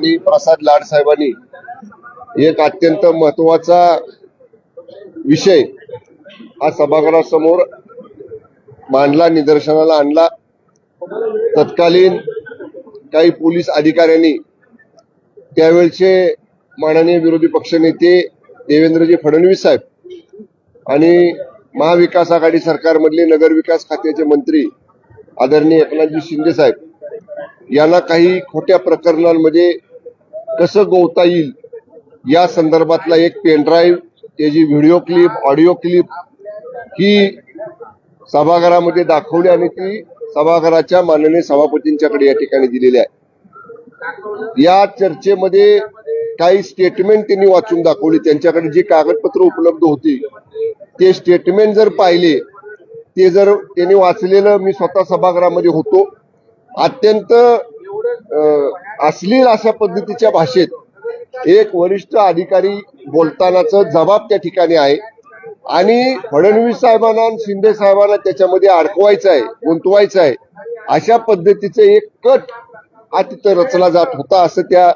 आणि प्रसाद लाड साहेबांनी एक अत्यंत महत्वाचा विषय हा सभागृहासमोर मांडला, निदर्शनाला आणला। तत्कालीन काही पोलीस अधिकाऱ्यांनी त्यावेळचे माननीय विरोधी पक्षनेते देवेंद्रजी फडणवीस साहेब आणि महाविकास आघाडी सरकारमधले नगरविकास खात्याचे मंत्री आदरणीय एकनाथजी शिंदे साहेब यांना काही खोट्या प्रकरणांमध्ये कसं गोवता येईल या संदर्भातला एक पेनड्राईव्ह, त्याची व्हिडिओ क्लिप, ऑडिओ क्लिप ही सभागृहामध्ये दाखवली आणि ती सभागृहाच्या माननीय सभापतींच्याकडे या ठिकाणी दिलेली आहे। या चर्चेमध्ये काही स्टेटमेंट त्यांनी वाचून दाखवली। त्यांच्याकडे जी कागदपत्र उपलब्ध होती ते स्टेटमेंट जर पाहिले, ते जर त्यांनी वाचलेलं, मी स्वतः सभागृहामध्ये होतो, अत्यंत अश्लील अशा पद्धतीच्या भाषेत एक वरिष्ठ अधिकारी बोलतानाचा जबाब त्या ठिकाणी आहे आणि फडणवीस साहेबांना आणि शिंदे साहेबांना त्याच्यामध्ये अडकवायचं आहे, गुंतवायचं आहे, अशा पद्धतीचं एक कट हा तिथं रचला जात होता असं त्या